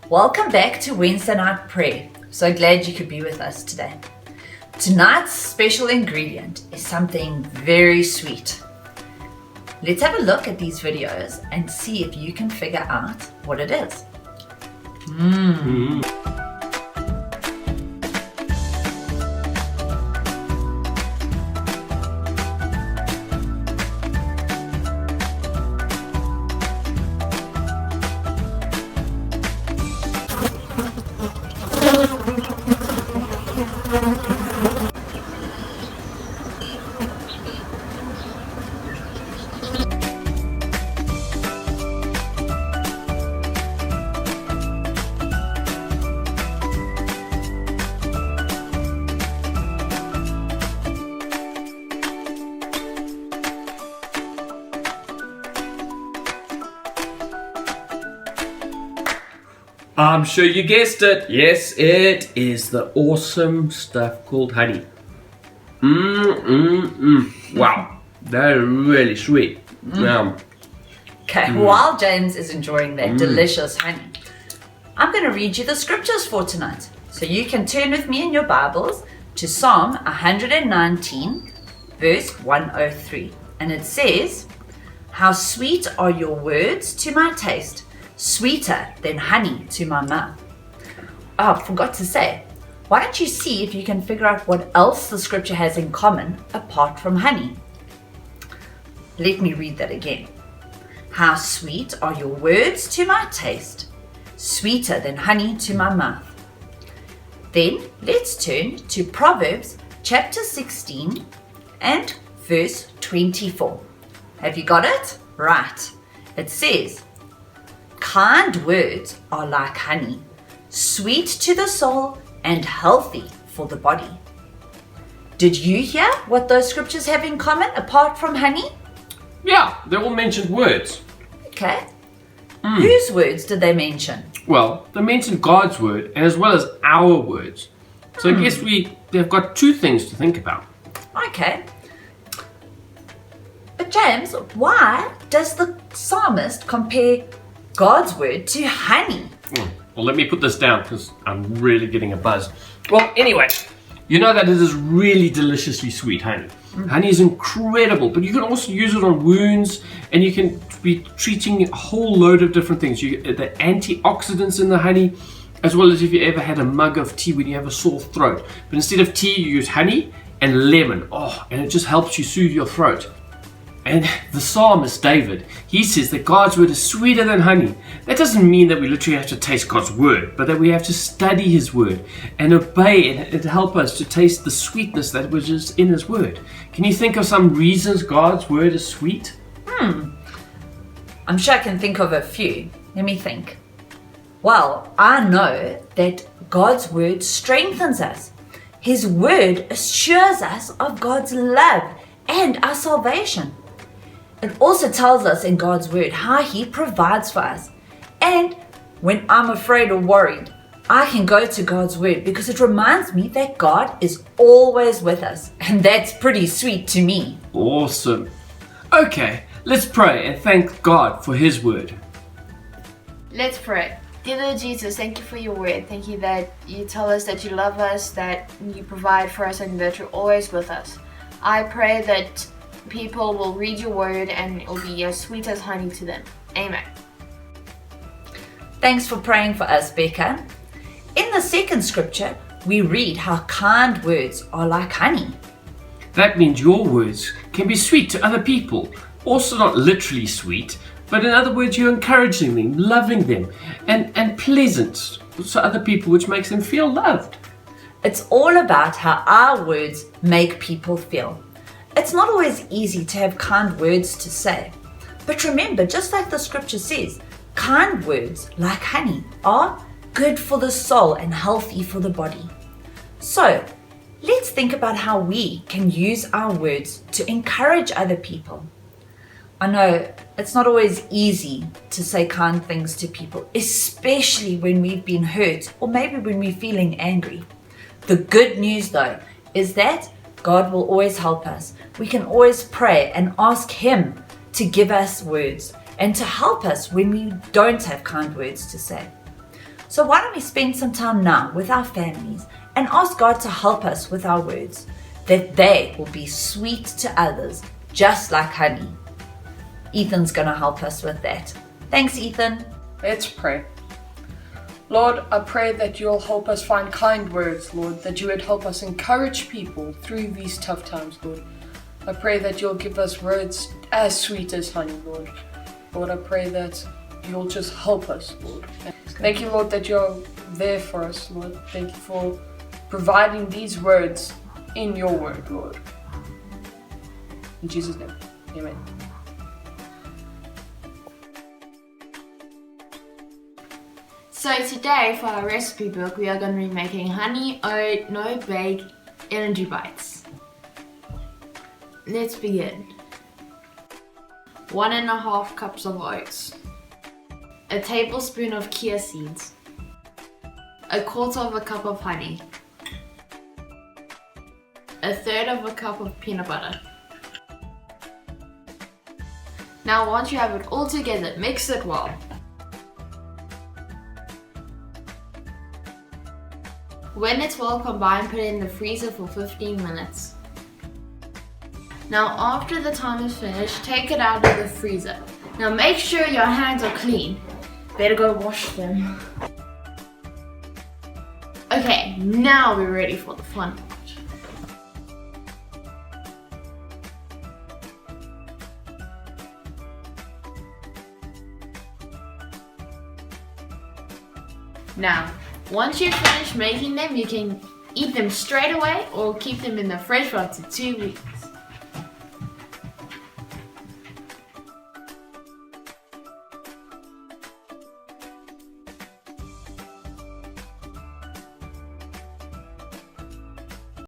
Welcome back to Wednesday Night Prayer. So glad you could be with us today. Tonight's special ingredient is something very sweet. Let's have a look at these videos and see if you can figure out what it is. I'm sure you guessed it. Yes, it is the awesome stuff called honey. Wow, they're really sweet. Okay, while James is enjoying that delicious honey, I'm going to read you the scriptures for tonight. So you can turn with me in your Bibles to Psalm 119, verse 103. And it says, "How sweet are your words to my taste, sweeter than honey to my mouth." Oh, I forgot to say, why don't you see if you can figure out what else the scripture has in common apart from honey? Let me read that again. "How sweet are your words to my taste, sweeter than honey to my mouth." Then let's turn to Proverbs chapter 16 and verse 24. Have you got it? Right. It says, "Kind words are like honey, sweet to the soul and healthy for the body." Did you hear what those scriptures have in common apart from honey? Yeah, they all mentioned words. Okay. Whose words did they mention? Well, they mentioned God's word as well as our words. So I guess they've got two things to think about. Okay. But James, why does the psalmist compare God's word to honey? Well, let me put this down because I'm really getting a buzz. Well, anyway, you know that it is really deliciously sweet honey. Honey is incredible, but you can also use it on wounds, and you can be treating a whole load of different things. You get the antioxidants in the honey, as well as if you ever had a mug of tea when you have a sore throat. But instead of tea, you use honey and lemon. And it just helps you soothe your throat. And the psalmist David, he says that God's word is sweeter than honey. That doesn't mean that we literally have to taste God's word, but that we have to study his word and obey it and help us to taste the sweetness that was just in his word. Can you think of some reasons God's word is sweet? I'm sure I can think of a few. Let me think. Well, I know that God's word strengthens us. His word assures us of God's love and our salvation. It also tells us in God's word how he provides for us. And when I'm afraid or worried, I can go to God's word because it reminds me that God is always with us. And that's pretty sweet to me. Awesome. Okay, let's pray and thank God for his word. Let's pray. Dear Lord Jesus, thank you for your word. Thank you that you tell us that you love us, that you provide for us, and that you're always with us. I pray that people will read your word and it will be as sweet as honey to them. Amen. Thanks for praying for us, Becca. In the second scripture, we read how kind words are like honey. That means your words can be sweet to other people. Also not literally sweet, but in other words, you're encouraging them, loving them, and pleasant to other people, which makes them feel loved. It's all about how our words make people feel. It's not always easy to have kind words to say. But remember, just like the scripture says, kind words, like honey, are good for the soul and healthy for the body. So, let's think about how we can use our words to encourage other people. I know it's not always easy to say kind things to people, especially when we've been hurt or maybe when we're feeling angry. The good news though is that God will always help us. We can always pray and ask Him to give us words and to help us when we don't have kind words to say. So why don't we spend some time now with our families and ask God to help us with our words, that they will be sweet to others, just like honey. Ethan's going to help us with that. Thanks, Ethan. Let's pray. Lord, I pray that you'll help us find kind words, Lord, that you would help us encourage people through these tough times, Lord. I pray that you'll give us words as sweet as honey, Lord. Lord, I pray that you'll just help us, Lord. Thank you, Lord, that you're there for us, Lord. Thank you for providing these words in your word, Lord. In Jesus' name, amen. So today for our recipe book, we are going to be making honey oat no bake energy bites. Let's begin. 1.5 cups of oats, a tablespoon of chia seeds, 1/4 cup of honey, 1/3 cup of peanut butter. Now once you have it all together, mix it well. When it's well combined, put it in the freezer for 15 minutes. Now after the time is finished, take it out of the freezer. Now make sure your hands are clean. Better go wash them. Okay, now we're ready for the fun part. Now, once you've finished making them, you can eat them straight away or keep them in the fridge for up to 2 weeks.